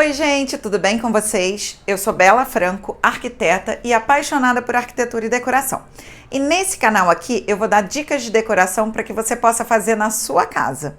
Oi gente, tudo bem com vocês? Eu sou Bela Franco, arquiteta e apaixonada por arquitetura e decoração. E nesse canal aqui eu vou dar dicas de decoração para que você possa fazer na sua casa.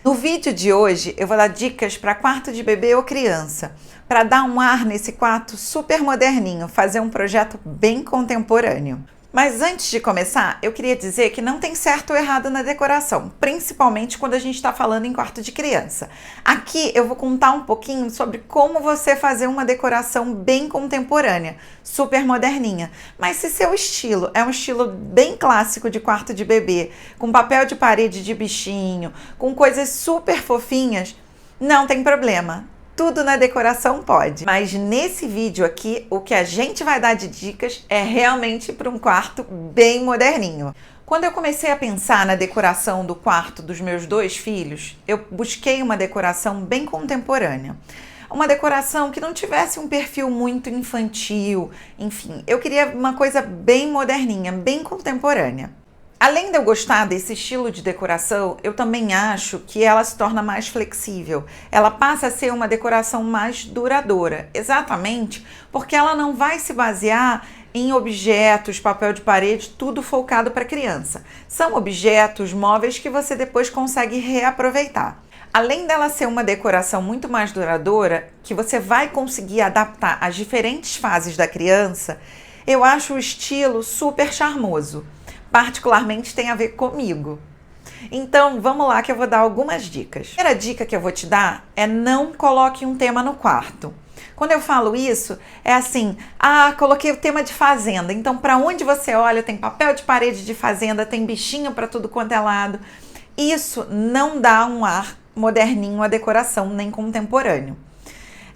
No vídeo de hoje eu vou dar dicas para quarto de bebê ou criança, para dar um ar nesse quarto super moderninho, fazer um projeto bem contemporâneo. Mas antes de começar, eu queria dizer que não tem certo ou errado na decoração, principalmente quando a gente está falando em quarto de criança. Aqui eu vou contar um pouquinho sobre como você fazer uma decoração bem contemporânea, super moderninha. Mas se seu estilo é um estilo bem clássico de quarto de bebê, com papel de parede de bichinho, com coisas super fofinhas, não tem problema. Tudo na decoração pode, mas nesse vídeo aqui, o que a gente vai dar de dicas é realmente para um quarto bem moderninho. Quando eu comecei a pensar na decoração do quarto dos meus dois filhos, eu busquei uma decoração bem contemporânea. Uma decoração que não tivesse um perfil muito infantil, enfim, eu queria uma coisa bem moderninha, bem contemporânea. Além de eu gostar desse estilo de decoração, eu também acho que ela se torna mais flexível. Ela passa a ser uma decoração mais duradoura, exatamente porque ela não vai se basear em objetos, papel de parede, tudo focado para criança. São objetos, móveis que você depois consegue reaproveitar. Além dela ser uma decoração muito mais duradoura, que você vai conseguir adaptar às diferentes fases da criança, eu acho o estilo super charmoso. Particularmente tem a ver comigo. Então, vamos lá que eu vou dar algumas dicas. A primeira dica que eu vou te dar é não coloque um tema no quarto. Quando eu falo isso, é assim, coloquei o tema de fazenda, então para onde você olha tem papel de parede de fazenda, tem bichinho para tudo quanto é lado. Isso não dá um ar moderninho à decoração, nem contemporâneo.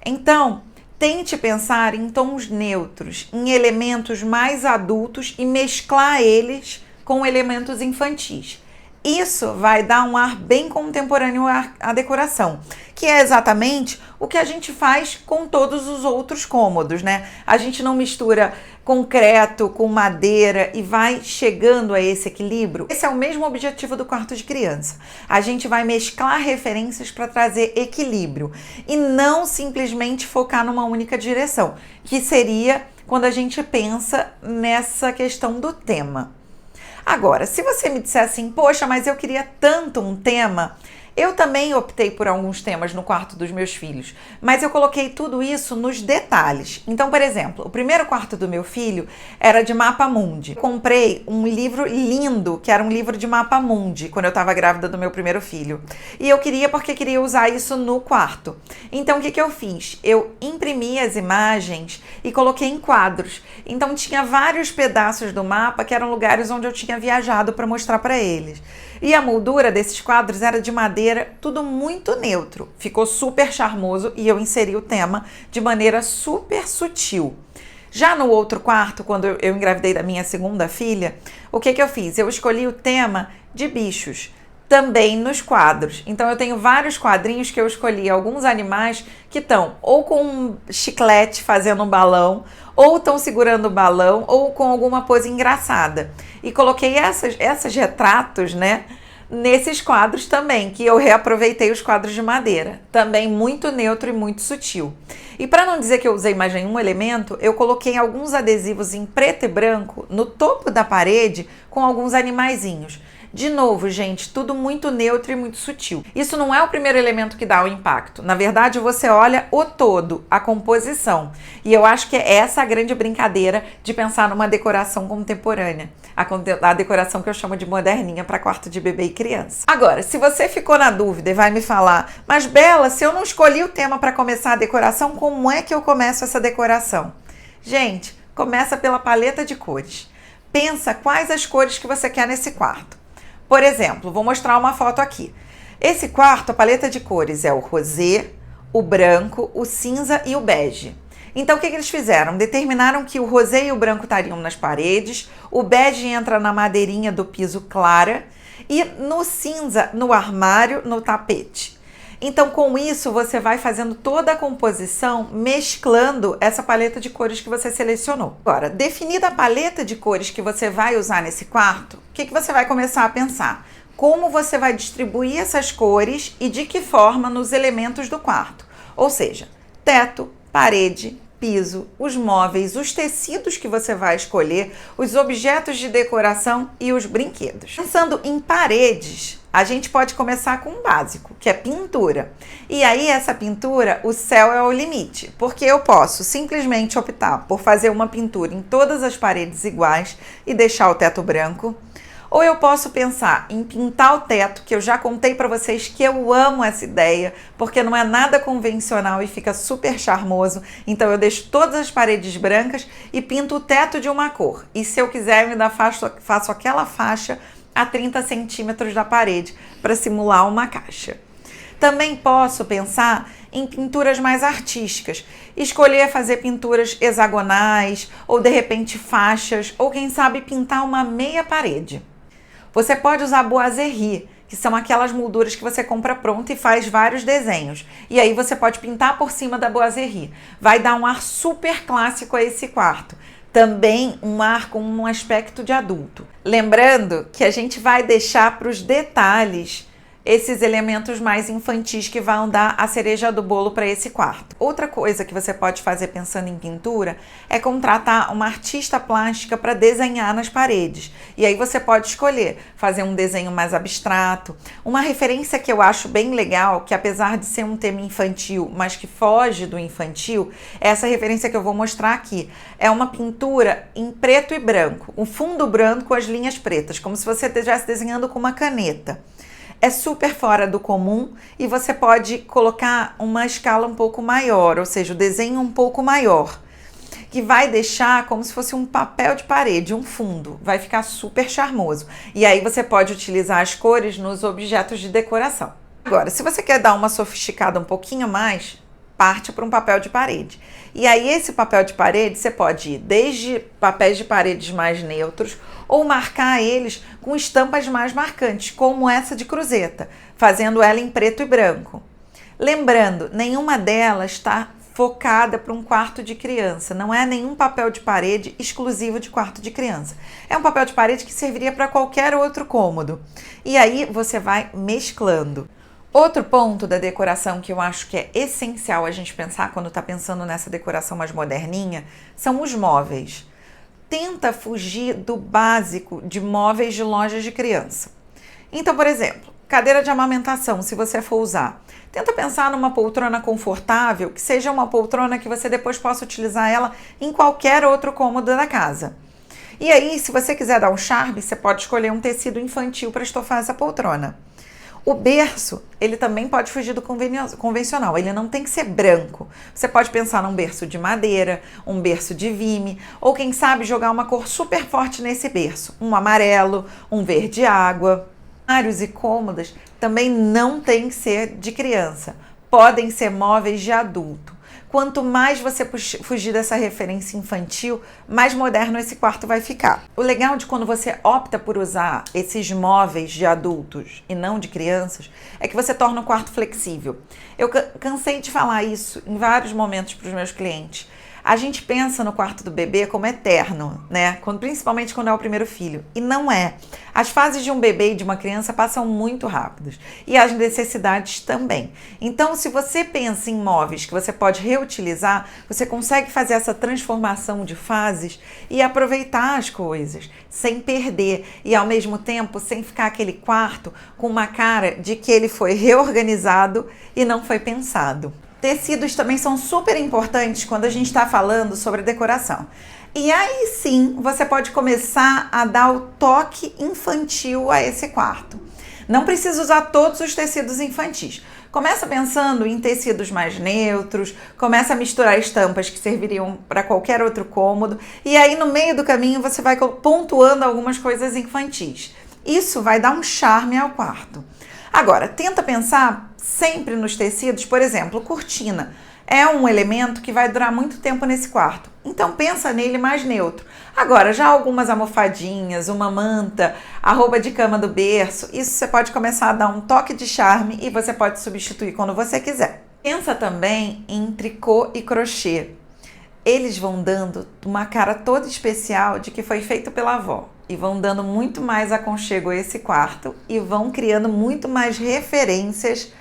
Então, tente pensar em tons neutros, em elementos mais adultos e mesclar eles com elementos infantis. Isso vai dar um ar bem contemporâneo à decoração, que é exatamente o que a gente faz com todos os outros cômodos, né? A gente não mistura concreto com madeira e vai chegando a esse equilíbrio. Esse é o mesmo objetivo do quarto de criança. A gente vai mesclar referências para trazer equilíbrio e não simplesmente focar numa única direção, que seria quando a gente pensa nessa questão do tema. Agora, se você me disser assim, poxa, mas eu queria tanto um tema, eu também optei por alguns temas no quarto dos meus filhos, mas eu coloquei tudo isso nos detalhes. Então, por exemplo, o primeiro quarto do meu filho era de mapa mundi. Comprei um livro lindo, que era um livro de mapa mundi, quando eu estava grávida do meu primeiro filho. E eu queria porque queria usar isso no quarto. Então, o que eu fiz? Eu imprimi as imagens e coloquei em quadros. Então, tinha vários pedaços do mapa que eram lugares onde eu tinha viajado para mostrar para eles. E a moldura desses quadros era de madeira, tudo muito neutro. Ficou super charmoso e eu inseri o tema de maneira super sutil. Já no outro quarto, quando eu engravidei da minha segunda filha, o que eu fiz? Eu escolhi o tema de bichos, também nos quadros. Então eu tenho vários quadrinhos que eu escolhi alguns animais que estão ou com um chiclete fazendo um balão, ou estão segurando o balão, ou com alguma pose engraçada. E coloquei esses retratos, né, nesses quadros também, que eu reaproveitei os quadros de madeira. Também muito neutro e muito sutil. E para não dizer que eu usei mais nenhum elemento, eu coloquei alguns adesivos em preto e branco no topo da parede com alguns animaizinhos. De novo, gente, tudo muito neutro e muito sutil. Isso não é o primeiro elemento que dá o impacto. Na verdade, você olha o todo, a composição. E eu acho que é essa a grande brincadeira de pensar numa decoração contemporânea. A decoração que eu chamo de moderninha para quarto de bebê e criança. Agora, se você ficou na dúvida e vai me falar, mas Bela, se eu não escolhi o tema para começar a decoração, como é que eu começo essa decoração? Gente, começa pela paleta de cores. Pensa quais as cores que você quer nesse quarto. Por exemplo, vou mostrar uma foto aqui. Esse quarto, a paleta de cores é o rosé, o branco, o cinza e o bege. Então, o que eles fizeram? Determinaram que o rosé e o branco estariam nas paredes, o bege entra na madeirinha do piso clara e no cinza, no armário, no tapete. Então, com isso, você vai fazendo toda a composição, mesclando essa paleta de cores que você selecionou. Agora, definida a paleta de cores que você vai usar nesse quarto, o que você vai começar a pensar? Como você vai distribuir essas cores e de que forma nos elementos do quarto. Ou seja, teto, parede, piso, os móveis, os tecidos que você vai escolher, os objetos de decoração e os brinquedos. Pensando em paredes, a gente pode começar com um básico, que é pintura. E aí essa pintura, o céu é o limite, porque eu posso simplesmente optar por fazer uma pintura em todas as paredes iguais e deixar o teto branco. Ou eu posso pensar em pintar o teto, que eu já contei para vocês que eu amo essa ideia, porque não é nada convencional e fica super charmoso. Então eu deixo todas as paredes brancas e pinto o teto de uma cor. E se eu quiser, eu ainda faço aquela faixa a 30 centímetros da parede para simular uma caixa. Também posso pensar em pinturas mais artísticas, escolher fazer pinturas hexagonais ou de repente faixas, ou quem sabe pintar uma meia parede. Você pode usar boiserie, que são aquelas molduras que você compra pronta e faz vários desenhos. E aí você pode pintar por cima da boiserie. Vai dar um ar super clássico a esse quarto. Também um ar com um aspecto de adulto. Lembrando que a gente vai deixar para os detalhes esses elementos mais infantis que vão dar a cereja do bolo para esse quarto. Outra coisa que você pode fazer pensando em pintura é contratar uma artista plástica para desenhar nas paredes. E aí você pode escolher fazer um desenho mais abstrato. Uma referência que eu acho bem legal, que apesar de ser um tema infantil, mas que foge do infantil, é essa referência que eu vou mostrar aqui. É uma pintura em preto e branco, um fundo branco com as linhas pretas, como se você estivesse desenhando com uma caneta. É super fora do comum e você pode colocar uma escala um pouco maior, ou seja, o desenho um pouco maior, que vai deixar como se fosse um papel de parede, um fundo. Vai ficar super charmoso. E aí você pode utilizar as cores nos objetos de decoração. Agora, se você quer dar uma sofisticada um pouquinho mais, parte para um papel de parede. E aí esse papel de parede você pode ir desde papéis de paredes mais neutros ou marcar eles com estampas mais marcantes, como essa de cruzeta, fazendo ela em preto e branco. Lembrando, nenhuma delas está focada para um quarto de criança, não é nenhum papel de parede exclusivo de quarto de criança. É um papel de parede que serviria para qualquer outro cômodo. E aí você vai mesclando. Outro ponto da decoração que eu acho que é essencial a gente pensar quando está pensando nessa decoração mais moderninha são os móveis. Tenta fugir do básico de móveis de lojas de criança. Então, por exemplo, cadeira de amamentação, se você for usar, tenta pensar numa poltrona confortável, que seja uma poltrona que você depois possa utilizar ela em qualquer outro cômodo da casa. E aí, se você quiser dar um charme, você pode escolher um tecido infantil para estofar essa poltrona. O berço, ele também pode fugir do convencional, ele não tem que ser branco. Você pode pensar num berço de madeira, um berço de vime, ou quem sabe jogar uma cor super forte nesse berço, um amarelo, um verde água. Armários e cômodas também não tem que ser de criança, podem ser móveis de adulto. Quanto mais você fugir dessa referência infantil, mais moderno esse quarto vai ficar. O legal de quando você opta por usar esses móveis de adultos e não de crianças, é que você torna o quarto flexível. Eu cansei de falar isso em vários momentos para os meus clientes. A gente pensa no quarto do bebê como eterno, né? Principalmente quando é o primeiro filho. E não é. As fases de um bebê e de uma criança passam muito rápidas. E as necessidades também. Então, se você pensa em móveis que você pode reutilizar, você consegue fazer essa transformação de fases e aproveitar as coisas, sem perder. E, ao mesmo tempo, sem ficar aquele quarto com uma cara de que ele foi reorganizado e não foi pensado. Tecidos também são super importantes quando a gente está falando sobre decoração. E aí sim, você pode começar a dar o toque infantil a esse quarto. Não precisa usar todos os tecidos infantis. Começa pensando em tecidos mais neutros, começa a misturar estampas que serviriam para qualquer outro cômodo, e aí no meio do caminho você vai pontuando algumas coisas infantis. Isso vai dar um charme ao quarto. Agora, tenta pensar sempre nos tecidos, por exemplo, cortina. É um elemento que vai durar muito tempo nesse quarto, então pensa nele mais neutro. Agora, já algumas almofadinhas, uma manta, a roupa de cama do berço, isso você pode começar a dar um toque de charme e você pode substituir quando você quiser. Pensa também em tricô e crochê. Eles vão dando uma cara toda especial de que foi feito pela avó. E vão dando muito mais aconchego a esse quarto e vão criando muito mais referências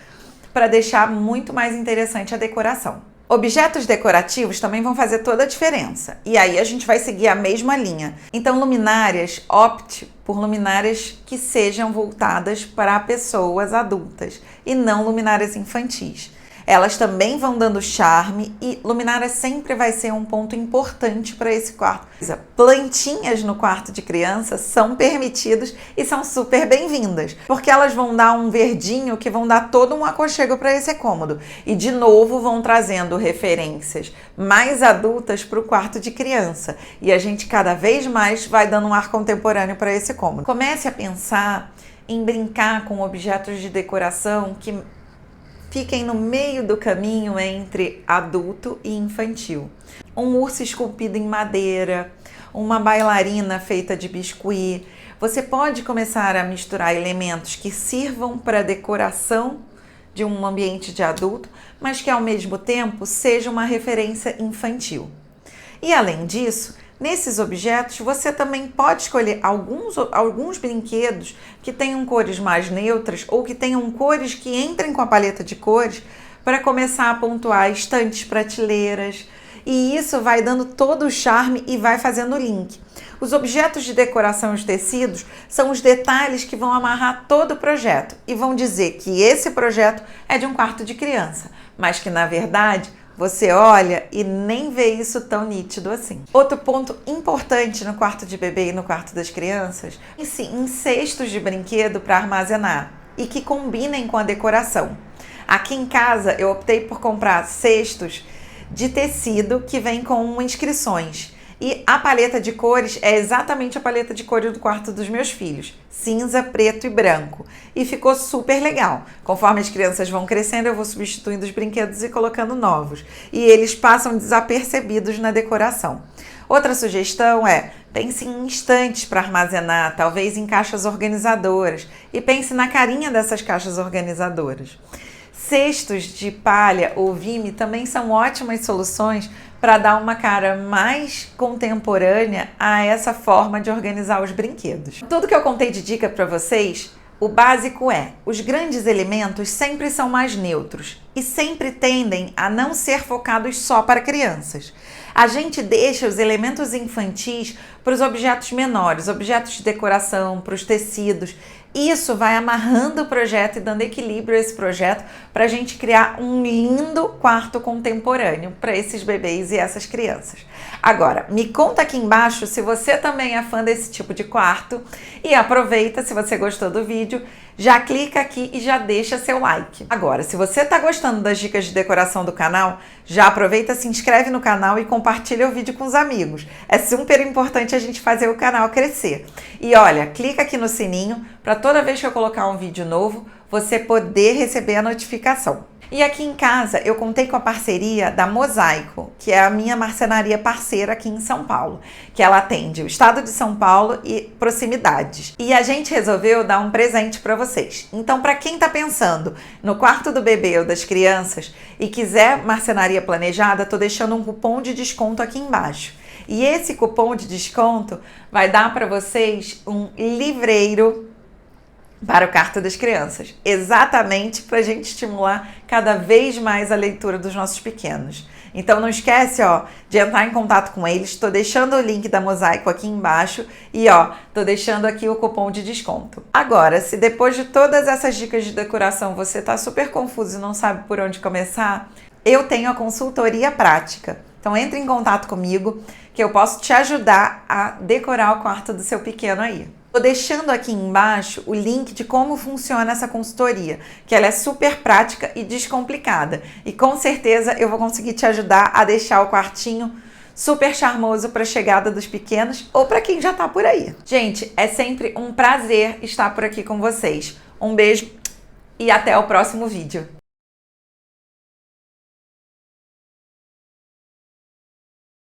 para deixar muito mais interessante a decoração. Objetos decorativos também vão fazer toda a diferença. E aí a gente vai seguir a mesma linha. Então, luminárias, opte por luminárias que sejam voltadas para pessoas adultas e não luminárias infantis. Elas também vão dando charme e luminária sempre vai ser um ponto importante para esse quarto. Plantinhas no quarto de criança são permitidos e são super bem-vindas, porque elas vão dar um verdinho que vão dar todo um aconchego para esse cômodo. E de novo vão trazendo referências mais adultas para o quarto de criança. E a gente cada vez mais vai dando um ar contemporâneo para esse cômodo. Comece a pensar em brincar com objetos de decoração que fiquem no meio do caminho entre adulto e infantil. Um urso esculpido em madeira, uma bailarina feita de biscuit. Você pode começar a misturar elementos que sirvam para decoração de um ambiente de adulto, mas que ao mesmo tempo seja uma referência infantil. E além disso, nesses objetos, você também pode escolher alguns brinquedos que tenham cores mais neutras ou que tenham cores que entrem com a paleta de cores para começar a pontuar estantes, prateleiras. E isso vai dando todo o charme e vai fazendo o link. Os objetos de decoração e os tecidos são os detalhes que vão amarrar todo o projeto e vão dizer que esse projeto é de um quarto de criança, mas que na verdade você olha e nem vê isso tão nítido assim. Outro ponto importante no quarto de bebê e no quarto das crianças, em cestos de brinquedo para armazenar e que combinem com a decoração. Aqui em casa eu optei por comprar cestos de tecido que vem com inscrições. E a paleta de cores é exatamente a paleta de cores do quarto dos meus filhos. Cinza, preto e branco. E ficou super legal. Conforme as crianças vão crescendo, eu vou substituindo os brinquedos e colocando novos. E eles passam desapercebidos na decoração. Outra sugestão é, pense em estantes para armazenar, talvez em caixas organizadoras. E pense na carinha dessas caixas organizadoras. Cestos de palha ou vime também são ótimas soluções para dar uma cara mais contemporânea a essa forma de organizar os brinquedos. Tudo que eu contei de dica para vocês, o básico é, os grandes elementos sempre são mais neutros e sempre tendem a não ser focados só para crianças. A gente deixa os elementos infantis para os objetos menores, objetos de decoração, para os tecidos. Isso vai amarrando o projeto e dando equilíbrio a esse projeto para a gente criar um lindo quarto contemporâneo para esses bebês e essas crianças. Agora, me conta aqui embaixo se você também é fã desse tipo de quarto e aproveita, se você gostou do vídeo, já clica aqui e já deixa seu like. Agora, se você está gostando das dicas de decoração do canal, já aproveita, se inscreve no canal e compartilha o vídeo com os amigos. É super importante a gente fazer o canal crescer. E olha, clica aqui no sininho para toda vez que eu colocar um vídeo novo, você poder receber a notificação. E aqui em casa eu contei com a parceria da Mosaico, que é a minha marcenaria parceira aqui em São Paulo, que ela atende o estado de São Paulo e proximidades. E a gente resolveu dar um presente para vocês. Então, para quem está pensando no quarto do bebê ou das crianças e quiser marcenaria planejada, tô deixando um cupom de desconto aqui embaixo. E esse cupom de desconto vai dar para vocês um livreiro para o quarto das crianças, exatamente para a gente estimular cada vez mais a leitura dos nossos pequenos. Então não esquece, de entrar em contato com eles. Estou deixando o link da Mosaico aqui embaixo e estou deixando aqui o cupom de desconto. Agora, se depois de todas essas dicas de decoração você está super confuso e não sabe por onde começar, eu tenho a consultoria prática. Então entre em contato comigo que eu posso te ajudar a decorar o quarto do seu pequeno aí. Estou deixando aqui embaixo o link de como funciona essa consultoria, que ela é super prática e descomplicada. E com certeza eu vou conseguir te ajudar a deixar o quartinho super charmoso para a chegada dos pequenos ou para quem já está por aí. Gente, é sempre um prazer estar por aqui com vocês. Um beijo e até o próximo vídeo.